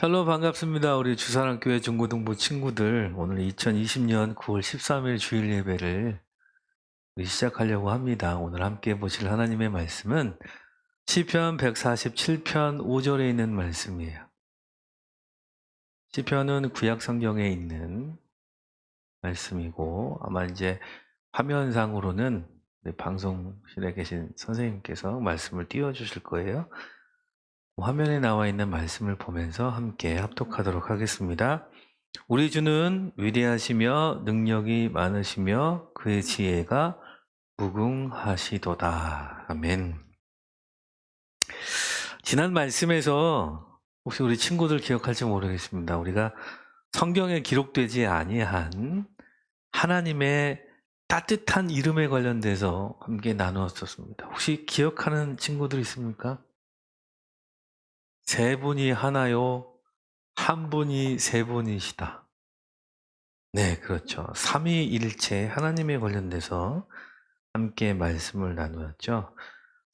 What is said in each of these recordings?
헬로 반갑습니다. 우리 주사랑교회 중고등부 친구들, 오늘 2020년 9월 13일 주일 예배를 우리 시작하려고 합니다. 오늘 함께 보실 하나님의 말씀은 시편 147편 5절에 있는 말씀이에요. 시편은 구약 성경에 있는 말씀이고, 아마 이제 화면상으로는 방송실에 계신 선생님께서 말씀을 띄워주실 거예요. 화면에 나와 있는 말씀을 보면서 함께 합독하도록 하겠습니다. 우리 주는 위대하시며 능력이 많으시며 그의 지혜가 무궁하시도다. 아멘. 지난 말씀에서 혹시 우리 친구들 기억할지 모르겠습니다. 우리가 성경에 기록되지 아니한 하나님의 따뜻한 이름에 관련돼서 함께 나누었었습니다. 혹시 기억하는 친구들 있습니까? 세 분이 하나요, 한 분이 세 분이시다. 네, 그렇죠. 삼위일체 하나님에 관련돼서 함께 말씀을 나누었죠.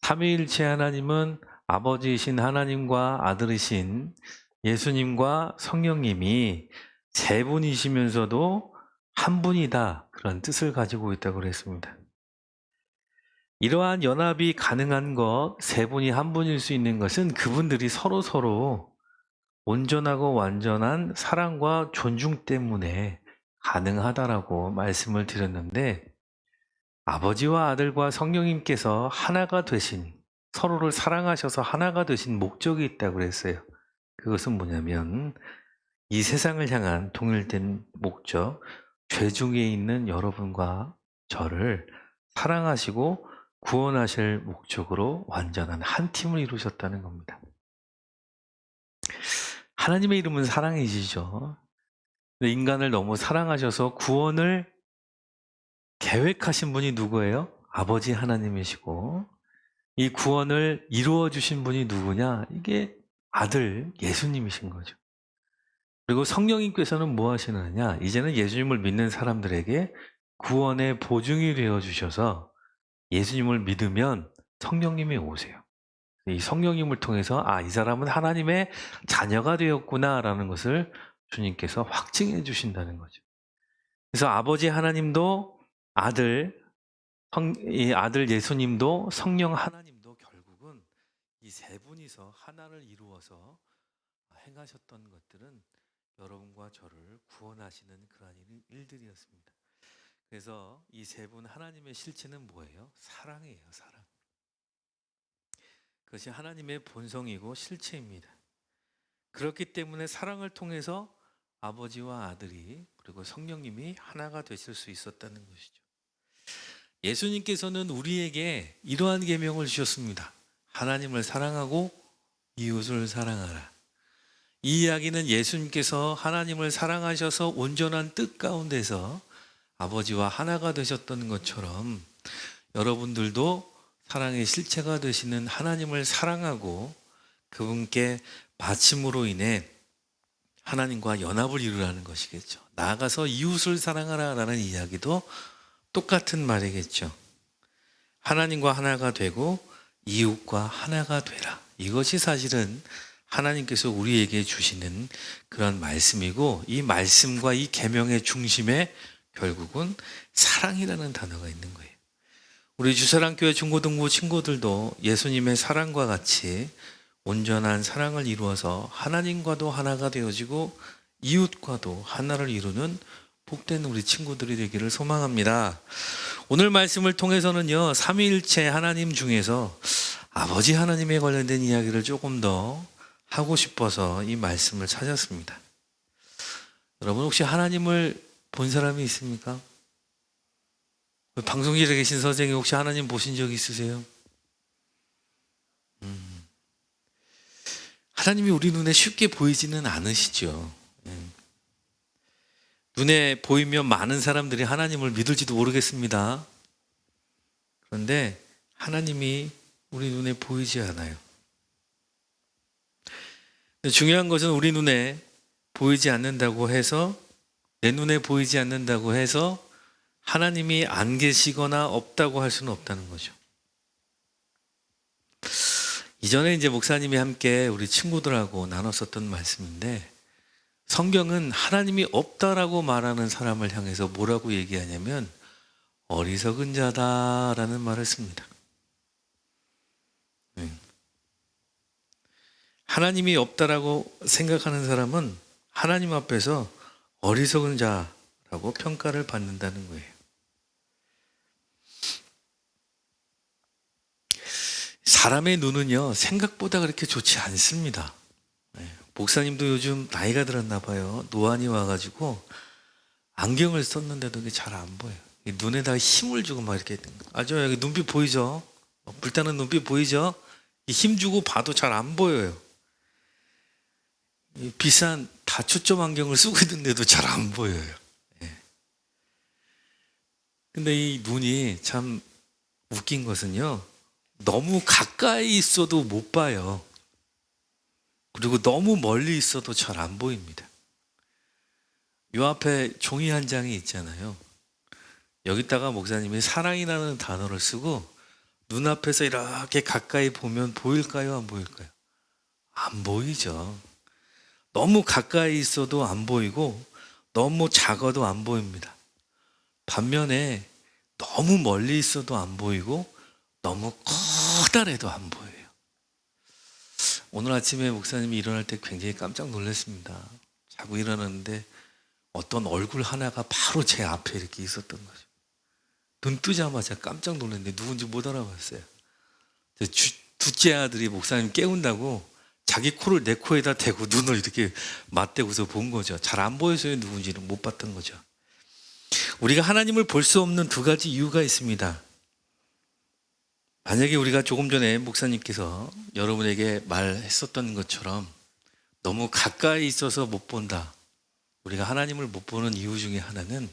삼위일체 하나님은 아버지이신 하나님과 아들이신 예수님과 성령님이 세 분이시면서도 한 분이다, 그런 뜻을 가지고 있다고 그랬습니다. 이러한 연합이 가능한 것, 세 분이 한 분일 수 있는 것은 그분들이 서로 온전하고 완전한 사랑과 존중 때문에 가능하다라고 말씀을 드렸는데, 아버지와 아들과 성령님께서 하나가 되신, 서로를 사랑하셔서 하나가 되신 목적이 있다고 그랬어요. 그것은 뭐냐면 이 세상을 향한 동일된 목적, 죄 중에 있는 여러분과 저를 사랑하시고 구원하실 목적으로 완전한 한 팀을 이루셨다는 겁니다. 하나님의 이름은 사랑이시죠. 인간을 너무 사랑하셔서 구원을 계획하신 분이 누구예요? 아버지 하나님이시고, 이 구원을 이루어 주신 분이 누구냐? 이게 아들 예수님이신 거죠. 그리고 성령님께서는 뭐 하시느냐? 이제는 예수님을 믿는 사람들에게 구원의 보증이 되어 주셔서 예수님을 믿으면 성령님이 오세요. 이 성령님을 통해서 이 사람은 하나님의 자녀가 되었구나라는 것을 주님께서 확증해 주신다는 거죠. 그래서 아버지 하나님도 이 아들 예수님도 성령 하나님도 결국은 이 세 분이서 하나를 이루어서 행하셨던 것들은 여러분과 저를 구원하시는 그러한 일들이었습니다. 그래서 이 세 분 하나님의 실체는 뭐예요? 사랑이에요, 사랑. 그것이 하나님의 본성이고 실체입니다. 그렇기 때문에 사랑을 통해서 아버지와 아들이 그리고 성령님이 하나가 되실 수 있었다는 것이죠. 예수님께서는 우리에게 이러한 계명을 주셨습니다. 하나님을 사랑하고 이웃을 사랑하라. 이 이야기는 예수님께서 하나님을 사랑하셔서 온전한 뜻 가운데서 아버지와 하나가 되셨던 것처럼 여러분들도 사랑의 실체가 되시는 하나님을 사랑하고 그분께 바침으로 인해 하나님과 연합을 이루라는 것이겠죠. 나아가서 이웃을 사랑하라 라는 이야기도 똑같은 말이겠죠. 하나님과 하나가 되고 이웃과 하나가 되라. 이것이 사실은 하나님께서 우리에게 주시는 그런 말씀이고, 이 말씀과 이 계명의 중심에 결국은 사랑이라는 단어가 있는 거예요. 우리 주사랑교회 중고등부 친구들도 예수님의 사랑과 같이 온전한 사랑을 이루어서 하나님과도 하나가 되어지고 이웃과도 하나를 이루는 복된 우리 친구들이 되기를 소망합니다. 오늘 말씀을 통해서는요, 삼위일체 하나님 중에서 아버지 하나님에 관련된 이야기를 조금 더 하고 싶어서 이 말씀을 찾았습니다. 여러분 혹시 하나님을 본 사람이 있습니까? 방송실에 계신 선생님 혹시 하나님 보신 적 있으세요? 하나님이 우리 눈에 쉽게 보이지는 않으시죠. 눈에 보이면 많은 사람들이 하나님을 믿을지도 모르겠습니다. 그런데 하나님이 우리 눈에 보이지 않아요. 중요한 것은 우리 눈에 보이지 않는다고 해서, 내 눈에 보이지 않는다고 해서 하나님이 안 계시거나 없다고 할 수는 없다는 거죠. 이전에 이제 목사님이 함께 우리 친구들하고 나눴었던 말씀인데, 성경은 하나님이 없다라고 말하는 사람을 향해서 뭐라고 얘기하냐면 어리석은 자다라는 말을 씁니다. 하나님이 없다라고 생각하는 사람은 하나님 앞에서 어리석은 자라고 평가를 받는다는 거예요. 사람의 눈은요, 생각보다 그렇게 좋지 않습니다. 목사님도 요즘 나이가 들었나 봐요. 노안이 와가지고 안경을 썼는데도 이게 잘 안 보여요. 눈에다가 힘을 주고 막 이렇게, 아주 여기 눈빛 보이죠? 불타는 눈빛 보이죠? 힘 주고 봐도 잘 안 보여요. 비싼 다초점 안경을 쓰고 있는데도 잘 안 보여요. 근데 이 눈이 참 웃긴 것은요, 너무 가까이 있어도 못 봐요. 그리고 너무 멀리 있어도 잘 안 보입니다. 요 앞에 종이 한 장이 있잖아요. 여기다가 목사님이 사랑이라는 단어를 쓰고 눈앞에서 이렇게 가까이 보면 보일까요? 안 보일까요? 안 보이죠. 너무 가까이 있어도 안 보이고 너무 작아도 안 보입니다. 반면에 너무 멀리 있어도 안 보이고 너무 커다래도 안 보여요. 오늘 아침에 목사님이 일어날 때 굉장히 깜짝 놀랐습니다. 자고 일어났는데 어떤 얼굴 하나가 바로 제 앞에 이렇게 있었던 거죠. 눈 뜨자마자 깜짝 놀랐는데 누군지 못 알아봤어요. 둘째 아들이 목사님 깨운다고 자기 코를 내 코에다 대고 눈을 이렇게 맞대고서 본 거죠. 잘 안 보여서요, 누군지는 못 봤던 거죠. 우리가 하나님을 볼 수 없는 두 가지 이유가 있습니다. 만약에 우리가 조금 전에 목사님께서 여러분에게 말했었던 것처럼 너무 가까이 있어서 못 본다, 우리가 하나님을 못 보는 이유 중에 하나는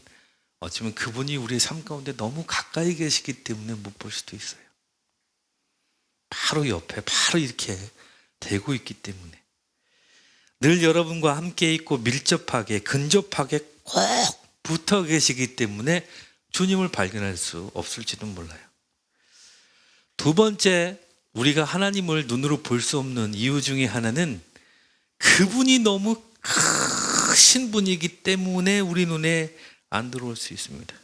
어쩌면 그분이 우리의 삶 가운데 너무 가까이 계시기 때문에 못 볼 수도 있어요. 바로 옆에 바로 이렇게 대고 있기 때문에, 늘 여러분과 함께 있고 밀접하게 근접하게 꼭 붙어 계시기 때문에 주님을 발견할 수 없을지도 몰라요. 두 번째, 우리가 하나님을 눈으로 볼 수 없는 이유 중에 하나는 그분이 너무 크신 분이기 때문에 우리 눈에 안 들어올 수 있습니다.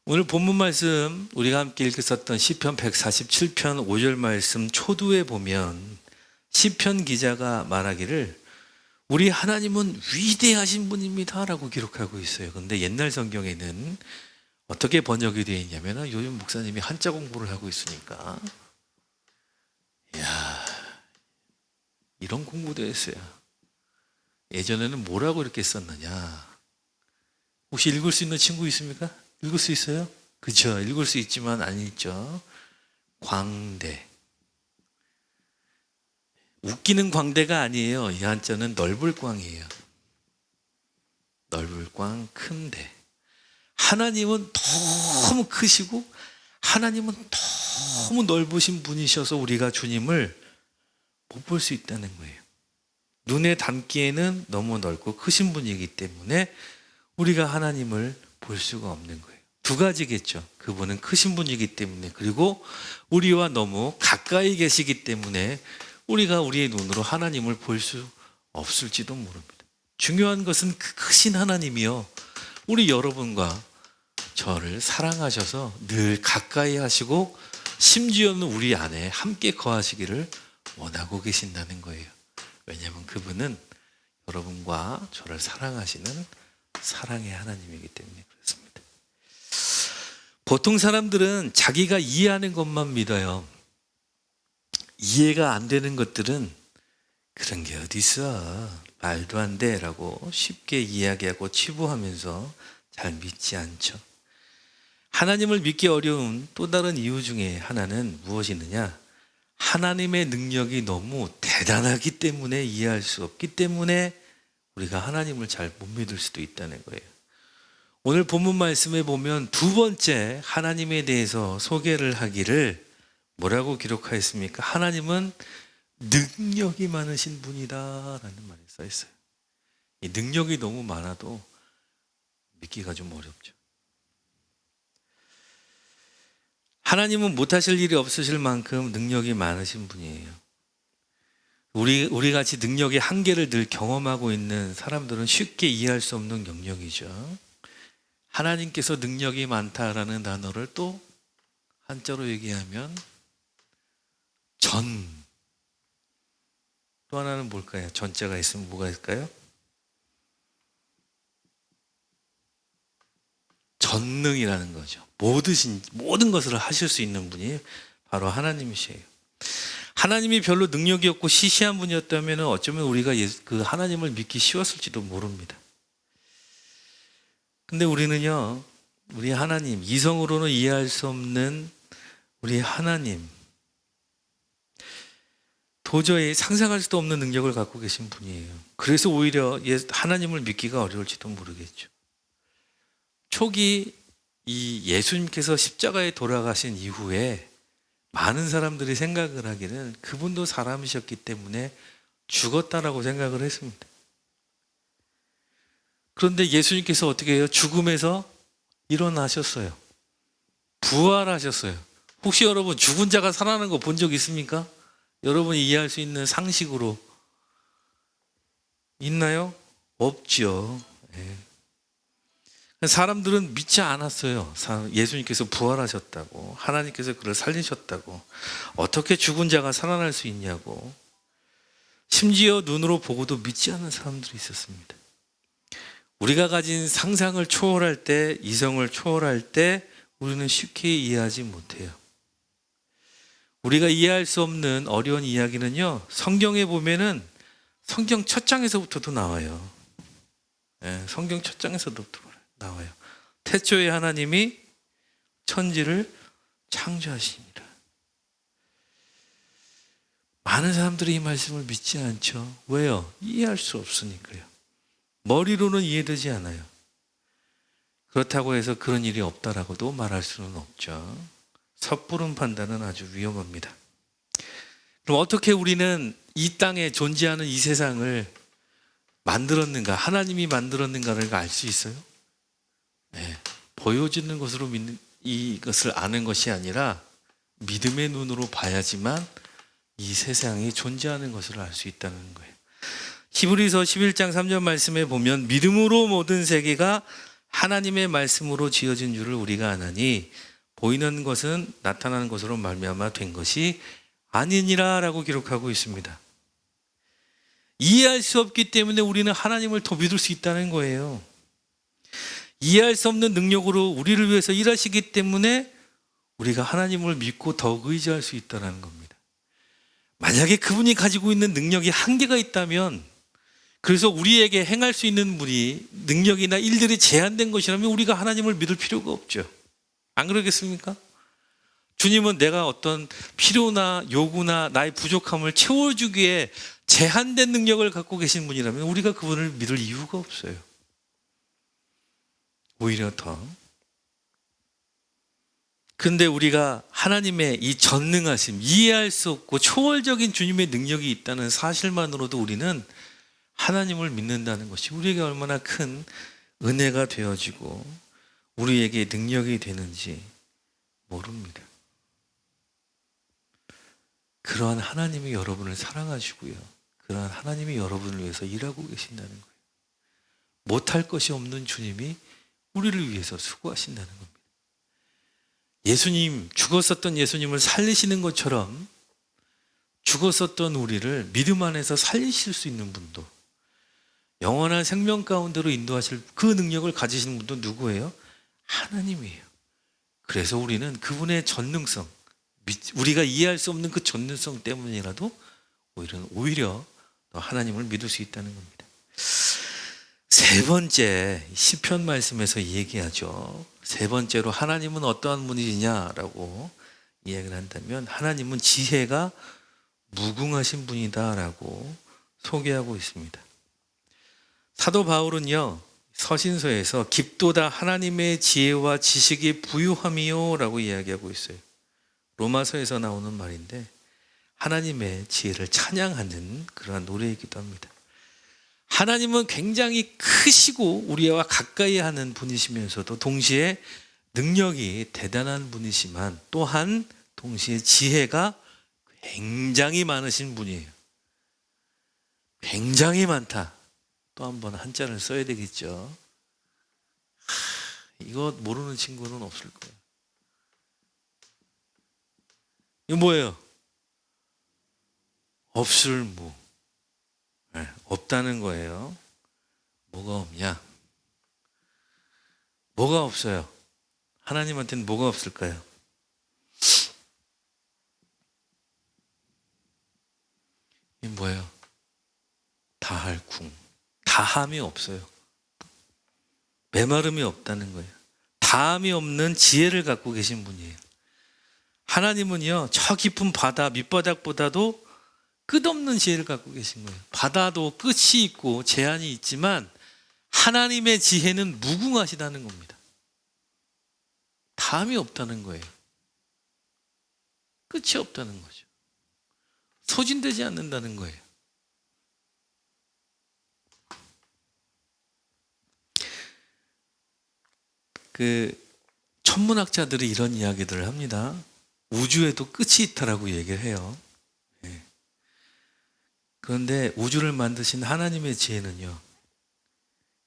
오늘 본문 말씀 우리가 함께 읽었었던 시편 147편 5절 말씀 초두에 보면 시편 기자가 말하기를 우리 하나님은 위대하신 분입니다 라고 기록하고 있어요. 그런데 옛날 성경에는 어떻게 번역이 되어 있냐면, 요즘 목사님이 한자 공부를 하고 있으니까, 이야, 이런 공부도 했어요. 예전에는 뭐라고 이렇게 썼느냐. 혹시 읽을 수 있는 친구 있습니까? 읽을 수 있어요? 그렇죠. 읽을 수 있지만 안 읽죠. 광대. 웃기는 광대가 아니에요. 이 한자는 넓을 광이에요. 넓을 광, 큰대. 하나님은 너무 크시고 하나님은 너무 넓으신 분이셔서 우리가 주님을 못 볼 수 있다는 거예요. 눈에 담기에는 너무 넓고 크신 분이기 때문에 우리가 하나님을 볼 수가 없는 거예요. 두 가지겠죠. 그분은 크신 분이기 때문에, 그리고 우리와 너무 가까이 계시기 때문에 우리가 우리의 눈으로 하나님을 볼 수 없을지도 모릅니다. 중요한 것은 그 크신 하나님이요, 우리 여러분과 저를 사랑하셔서 늘 가까이 하시고 심지어는 우리 안에 함께 거하시기를 원하고 계신다는 거예요. 왜냐하면 그분은 여러분과 저를 사랑하시는 사랑의 하나님이기 때문에 그렇습니다. 보통 사람들은 자기가 이해하는 것만 믿어요. 이해가 안 되는 것들은 그런 게 어디 있어, 말도 안 돼 라고 쉽게 이야기하고 치부하면서 잘 믿지 않죠. 하나님을 믿기 어려운 또 다른 이유 중에 하나는 무엇이느냐, 하나님의 능력이 너무 대단하기 때문에 이해할 수 없기 때문에 우리가 하나님을 잘 못 믿을 수도 있다는 거예요. 오늘 본문 말씀에 보면 두 번째 하나님에 대해서 소개를 하기를 뭐라고 기록하였습니까? 하나님은 능력이 많으신 분이다 라는 말이 써 있어요. 이 능력이 너무 많아도 믿기가 좀 어렵죠. 하나님은 못하실 일이 없으실 만큼 능력이 많으신 분이에요. 우리 같이 능력의 한계를 늘 경험하고 있는 사람들은 쉽게 이해할 수 없는 영역이죠. 하나님께서 능력이 많다라는 단어를 또 한자로 얘기하면 전. 또 하나는 뭘까요? 전자가 있으면 뭐가 있을까요? 전능이라는 거죠. 모든 것을 하실 수 있는 분이 바로 하나님이세요. 하나님이 별로 능력이 없고 시시한 분이었다면 어쩌면 우리가 그 하나님을 믿기 쉬웠을지도 모릅니다. 근데 우리는요, 우리 하나님, 이성으로는 이해할 수 없는 우리 하나님, 도저히 상상할 수도 없는 능력을 갖고 계신 분이에요. 그래서 오히려 하나님을 믿기가 어려울지도 모르겠죠. 초기 이 예수님께서 십자가에 돌아가신 이후에 많은 사람들이 생각을 하기는 그분도 사람이셨기 때문에 죽었다라고 생각을 했습니다. 그런데 예수님께서 어떻게 해요? 죽음에서 일어나셨어요. 부활하셨어요. 혹시 여러분 죽은 자가 살아나는 거 본 적 있습니까? 여러분이 이해할 수 있는 상식으로 있나요? 없죠. 사람들은 믿지 않았어요. 예수님께서 부활하셨다고, 하나님께서 그를 살리셨다고, 어떻게 죽은 자가 살아날 수 있냐고, 심지어 눈으로 보고도 믿지 않는 사람들이 있었습니다. 우리가 가진 상상을 초월할 때, 이성을 초월할 때 우리는 쉽게 이해하지 못해요. 우리가 이해할 수 없는 어려운 이야기는요, 성경에 보면은 성경 첫 장에서부터도 나와요. 성경 첫 장에서도 나와요. 태초에 하나님이 천지를 창조하시니라. 많은 사람들이 이 말씀을 믿지 않죠. 왜요? 이해할 수 없으니까요. 머리로는 이해되지 않아요. 그렇다고 해서 그런 일이 없다라고도 말할 수는 없죠. 섣부른 판단은 아주 위험합니다. 그럼 어떻게 우리는 이 땅에 존재하는 이 세상을 만들었는가, 하나님이 만들었는가를 알 수 있어요? 보여지는 것으로 믿는 이것을 아는 것이 아니라 믿음의 눈으로 봐야지만 이 세상이 존재하는 것을 알 수 있다는 거예요. 히브리서 11장 3절 말씀에 보면 믿음으로 모든 세계가 하나님의 말씀으로 지어진 줄을 우리가 아나니 보이는 것은 나타나는 것으로 말미암아 된 것이 아니니라 라고 기록하고 있습니다. 이해할 수 없기 때문에 우리는 하나님을 더 믿을 수 있다는 거예요. 이해할 수 없는 능력으로 우리를 위해서 일하시기 때문에 우리가 하나님을 믿고 더욱 의지할 수 있다는 겁니다. 만약에 그분이 가지고 있는 능력이 한계가 있다면, 그래서 우리에게 행할 수 있는 분이 능력이나 일들이 제한된 것이라면 우리가 하나님을 믿을 필요가 없죠. 안 그러겠습니까? 주님은 내가 어떤 필요나 요구나 나의 부족함을 채워주기에 제한된 능력을 갖고 계신 분이라면 우리가 그분을 믿을 이유가 없어요. 오히려 더. 그런데 우리가 하나님의 이 전능하심, 이해할 수 없고 초월적인 주님의 능력이 있다는 사실만으로도 우리는 하나님을 믿는다는 것이 우리에게 얼마나 큰 은혜가 되어지고 우리에게 능력이 되는지 모릅니다. 그러한 하나님이 여러분을 사랑하시고요, 그러한 하나님이 여러분을 위해서 일하고 계신다는 거예요. 못할 것이 없는 주님이 우리를 위해서 수고하신다는 겁니다. 예수님, 죽었었던 예수님을 살리시는 것처럼 죽었었던 우리를 믿음 안에서 살리실 수 있는 분도, 영원한 생명 가운데로 인도하실 그 능력을 가지시는 분도 누구예요? 하나님이에요. 그래서 우리는 그분의 전능성, 우리가 이해할 수 없는 그 전능성 때문이라도 오히려 하나님을 믿을 수 있다는 겁니다. 세 번째, 시편 말씀에서 얘기하죠. 세 번째로 하나님은 어떠한 분이냐라고 이야기를 한다면, 하나님은 지혜가 무궁하신 분이다라고 소개하고 있습니다. 사도 바울은요, 서신서에서 깊도다 하나님의 지혜와 지식이 부유함이요 라고 이야기하고 있어요. 로마서에서 나오는 말인데 하나님의 지혜를 찬양하는 그러한 노래이기도 합니다. 하나님은 굉장히 크시고 우리와 가까이 하는 분이시면서도 동시에 능력이 대단한 분이시만 또한 동시에 지혜가 굉장히 많으신 분이에요. 굉장히 많다. 또 한 번 한자를 써야 되겠죠. 이거 모르는 친구는 없을 거예요. 이거 뭐예요? 없을 무. 네, 없다는 거예요. 뭐가 없냐? 뭐가 없어요? 하나님한테는 뭐가 없을까요? 이 뭐예요? 다할 궁. 다함이 없어요. 메마름이 없다는 거예요. 다함이 없는 지혜를 갖고 계신 분이에요. 하나님은요, 저 깊은 바다 밑바닥보다도 끝없는 지혜를 갖고 계신 거예요. 바다도 끝이 있고 제한이 있지만 하나님의 지혜는 무궁하시다는 겁니다. 다함이 없다는 거예요. 끝이 없다는 거죠. 소진되지 않는다는 거예요. 천문학자들이 이런 이야기들을 합니다. 우주에도 끝이 있다라고 얘기를 해요. 네. 그런데 우주를 만드신 하나님의 지혜는요,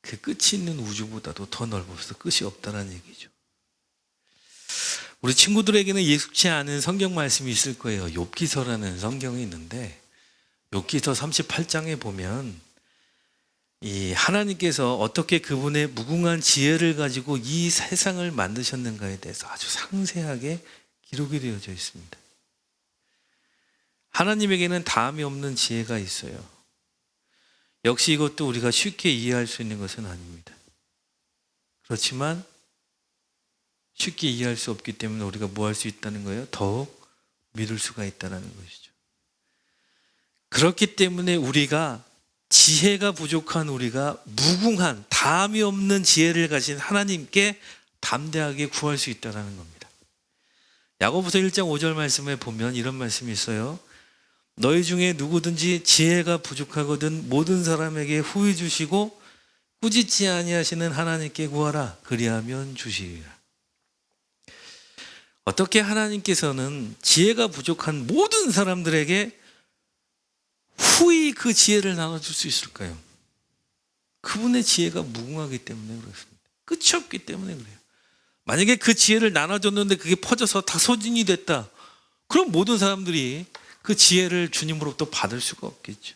그 끝이 있는 우주보다도 더 넓어서 끝이 없다는 얘기죠. 우리 친구들에게는 예숙치 않은 성경 말씀이 있을 거예요. 욥기서라는 성경이 있는데 욥기서 38장에 보면 이 하나님께서 어떻게 그분의 무궁한 지혜를 가지고 이 세상을 만드셨는가에 대해서 아주 상세하게 기록이 되어져 있습니다. 하나님에게는 다함이 없는 지혜가 있어요. 역시 이것도 우리가 쉽게 이해할 수 있는 것은 아닙니다. 그렇지만 쉽게 이해할 수 없기 때문에 우리가 뭐 할 수 있다는 거예요? 더욱 믿을 수가 있다는 것이죠. 그렇기 때문에 우리가 지혜가 부족한 우리가 무궁한 다함이 없는 지혜를 가진 하나님께 담대하게 구할 수 있다는 겁니다. 야고보서 1장 5절 말씀에 보면 이런 말씀이 있어요. 너희 중에 누구든지 지혜가 부족하거든 모든 사람에게 후히 주시고 꾸짖지 아니하시는 하나님께 구하라. 그리하면 주시리라. 어떻게 하나님께서는 지혜가 부족한 모든 사람들에게 후히 그 지혜를 나눠줄 수 있을까요? 그분의 지혜가 무궁하기 때문에 그렇습니다. 끝이 없기 때문에 그래요. 만약에 그 지혜를 나눠줬는데 그게 퍼져서 다 소진이 됐다. 그럼 모든 사람들이 그 지혜를 주님으로부터 받을 수가 없겠죠.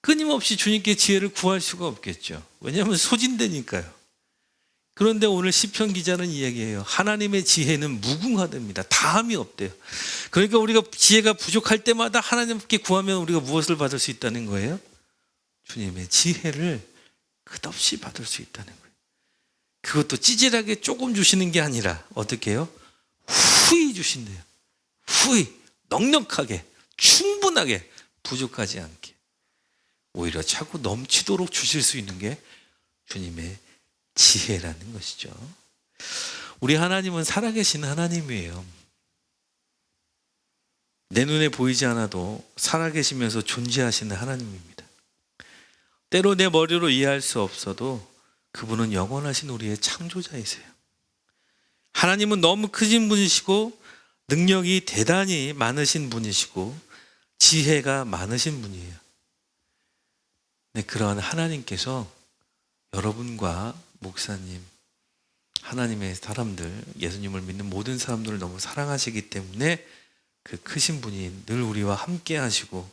끊임없이 주님께 지혜를 구할 수가 없겠죠. 왜냐하면 소진되니까요. 그런데 오늘 시편 기자는 이야기해요. 하나님의 지혜는 무궁하답니다. 다함이 없대요. 그러니까 우리가 지혜가 부족할 때마다 하나님께 구하면 우리가 무엇을 받을 수 있다는 거예요? 주님의 지혜를 끝없이 받을 수 있다는 거예요. 그것도 찌질하게 조금 주시는 게 아니라 어떻게 해요? 후히 주신대요. 후히 넉넉하게 충분하게 부족하지 않게 오히려 차고 넘치도록 주실 수 있는 게 주님의 지혜라는 것이죠. 우리 하나님은 살아계신 하나님이에요. 내 눈에 보이지 않아도 살아계시면서 존재하시는 하나님입니다. 때로 내 머리로 이해할 수 없어도 그분은 영원하신 우리의 창조자이세요. 하나님은 너무 크신 분이시고 능력이 대단히 많으신 분이시고 지혜가 많으신 분이에요. 네, 그러한 하나님께서 여러분과 목사님, 하나님의 사람들, 예수님을 믿는 모든 사람들을 너무 사랑하시기 때문에 그 크신 분이 늘 우리와 함께 하시고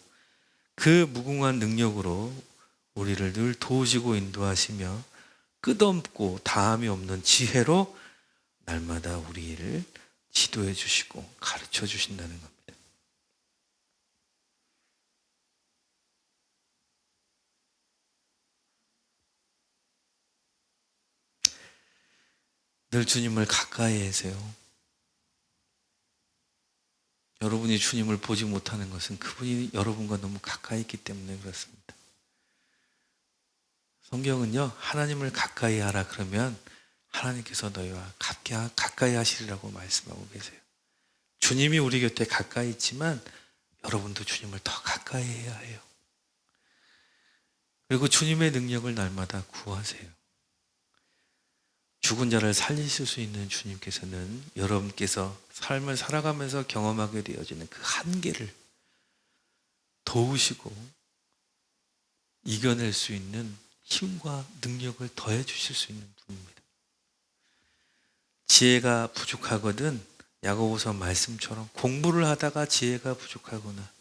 그 무궁한 능력으로 우리를 늘 도우시고 인도하시며 끝없고 다함이 없는 지혜로 날마다 우리를 지도해 주시고 가르쳐 주신다는 겁니다. 늘 주님을 가까이 하세요. 여러분이 주님을 보지 못하는 것은 그분이 여러분과 너무 가까이 있기 때문에 그렇습니다. 성경은요, 하나님을 가까이 하라 그러면 하나님께서 너희와 가까이 하시리라고 말씀하고 계세요. 주님이 우리 곁에 가까이 있지만 여러분도 주님을 더 가까이 해야 해요. 그리고 주님의 능력을 날마다 구하세요. 죽은 자를 살리실 수 있는 주님께서는 여러분께서 삶을 살아가면서 경험하게 되어지는 그 한계를 도우시고 이겨낼 수 있는 힘과 능력을 더해 주실 수 있는 분입니다. 지혜가 부족하거든 야고보서 말씀처럼 공부를 하다가 지혜가 부족하거나,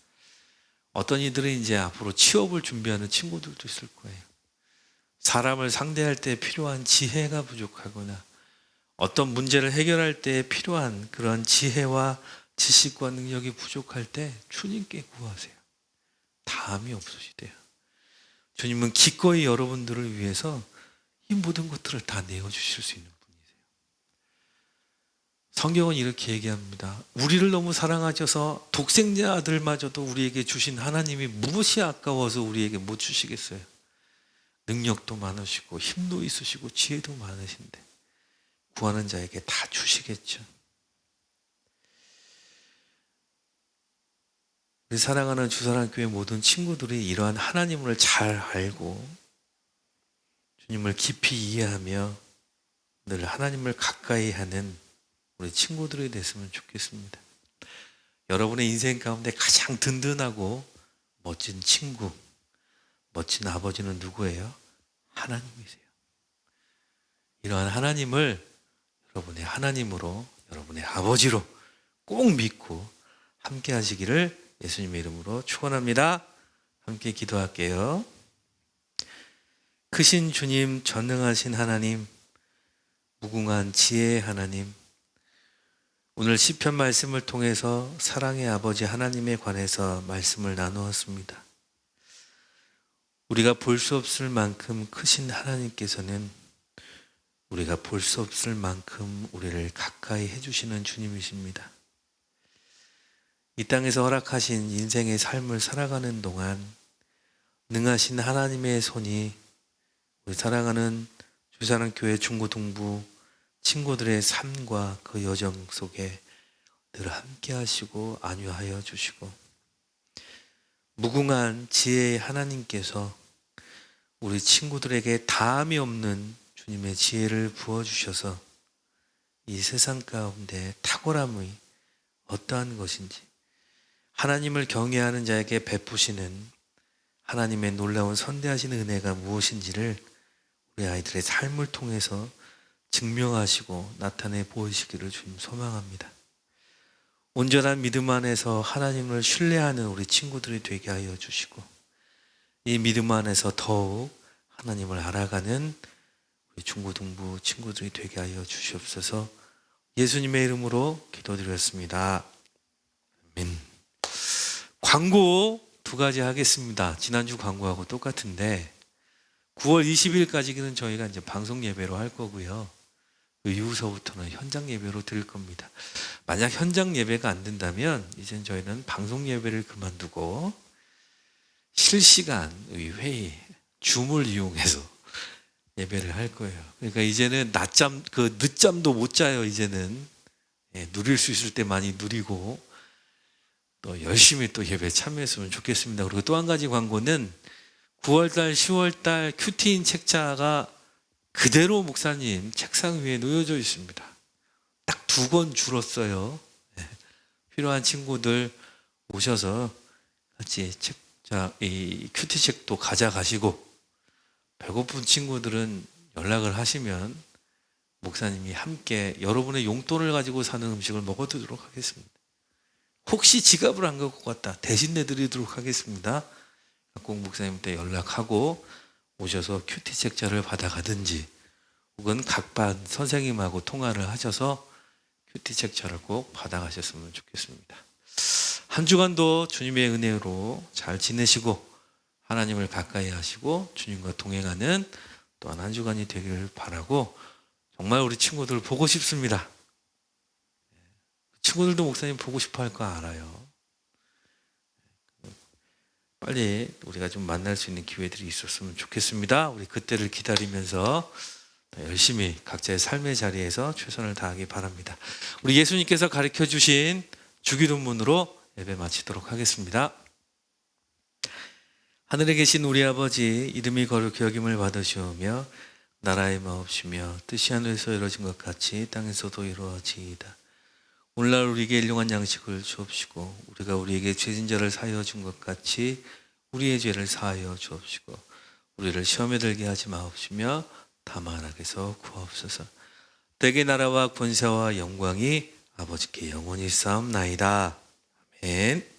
어떤 이들은 이제 앞으로 취업을 준비하는 친구들도 있을 거예요. 사람을 상대할 때 필요한 지혜가 부족하거나, 어떤 문제를 해결할 때 필요한 그런 지혜와 지식과 능력이 부족할 때 주님께 구하세요. 다함이 없으시대요. 주님은 기꺼이 여러분들을 위해서 이 모든 것들을 다 내어주실 수 있는 분이세요. 성경은 이렇게 얘기합니다. 우리를 너무 사랑하셔서 독생자 아들마저도 우리에게 주신 하나님이 무엇이 아까워서 우리에게 못 주시겠어요? 능력도 많으시고 힘도 있으시고 지혜도 많으신데 구하는 자에게 다 주시겠죠. 우리 사랑하는 주사랑교회 모든 친구들이 이러한 하나님을 잘 알고 주님을 깊이 이해하며 늘 하나님을 가까이 하는 우리 친구들이 됐으면 좋겠습니다. 여러분의 인생 가운데 가장 든든하고 멋진 친구, 멋진 아버지는 누구예요? 하나님이세요. 이러한 하나님을 여러분의 하나님으로, 여러분의 아버지로 꼭 믿고 함께 하시기를 예수님의 이름으로 축원합니다. 함께 기도할게요. 크신 주님, 전능하신 하나님, 무궁한 지혜의 하나님, 오늘 시편 말씀을 통해서 사랑의 아버지 하나님에 관해서 말씀을 나누었습니다. 우리가 볼 수 없을 만큼 크신 하나님께서는 우리가 볼 수 없을 만큼 우리를 가까이 해주시는 주님이십니다. 이 땅에서 허락하신 인생의 삶을 살아가는 동안 능하신 하나님의 손이 우리 사랑하는 주사랑교회 중고등부 친구들의 삶과 그 여정 속에 늘 함께 하시고 안위하여 주시고, 무궁한 지혜의 하나님께서 우리 친구들에게 다함이 없는 주님의 지혜를 부어주셔서 이 세상 가운데 탁월함이 어떠한 것인지, 하나님을 경외하는 자에게 베푸시는 하나님의 놀라운 선대하신 은혜가 무엇인지를 우리 아이들의 삶을 통해서 증명하시고 나타내 보이시기를 주님 소망합니다. 온전한 믿음 안에서 하나님을 신뢰하는 우리 친구들이 되게 하여 주시고, 이 믿음 안에서 더욱 하나님을 알아가는 우리 중고등부 친구들이 되게 하여 주시옵소서. 예수님의 이름으로 기도드렸습니다. 아멘. 광고 2가지 하겠습니다. 지난주 광고하고 똑같은데 9월 20일까지는 저희가 이제 방송 예배로 할 거고요. 그 이후서부터는 현장 예배로 드릴 겁니다. 만약 현장 예배가 안 된다면 이제는 저희는 방송 예배를 그만두고 실시간 회의, 줌을 이용해서 예배를 할 거예요. 그러니까 이제는 늦잠도 못 자요. 이제는 누릴 수 있을 때 많이 누리고 또 열심히 또 예배 참여했으면 좋겠습니다. 그리고 또 한 가지 광고는 9월달, 10월달 큐티인 책자가 그대로 목사님 책상 위에 놓여져 있습니다. 딱 2권 줄었어요. 필요한 친구들 오셔서 같이 이 큐티 책도 가져가시고, 배고픈 친구들은 연락을 하시면 목사님이 함께 여러분의 용돈을 가지고 사는 음식을 먹어드리도록 하겠습니다. 혹시 지갑을 안 갖고 갔다 대신 내드리도록 하겠습니다. 꼭 목사님한테 연락하고 오셔서 큐티 책자를 받아가든지, 혹은 각 반 선생님하고 통화를 하셔서 큐티 책자를 꼭 받아가셨으면 좋겠습니다. 한 주간도 주님의 은혜로 잘 지내시고 하나님을 가까이 하시고 주님과 동행하는 또한 한 주간이 되기를 바라고, 정말 우리 친구들 보고 싶습니다. 친구들도 목사님 보고 싶어 할 거 알아요. 빨리 우리가 좀 만날 수 있는 기회들이 있었으면 좋겠습니다. 우리 그때를 기다리면서 열심히 각자의 삶의 자리에서 최선을 다하기 바랍니다. 우리 예수님께서 가르쳐 주신 주기도문으로 예배 마치도록 하겠습니다. 하늘에 계신 우리 아버지, 이름이 거룩히 여김을 받으시오며 나라의 마옵시며 뜻이 하늘에서 이루어진 것 같이 땅에서도 이루어지이다. 오늘날 우리에게 일용할 양식을 주옵시고 우리가 우리에게 죄진 자를 사하여 준 것 같이 우리의 죄를 사하여 주옵시고 우리를 시험에 들게 하지 마옵시며 다만 악에서 구하옵소서. 대개 나라와 권세와 영광이 아버지께 영원히 싸움나이다. 아멘.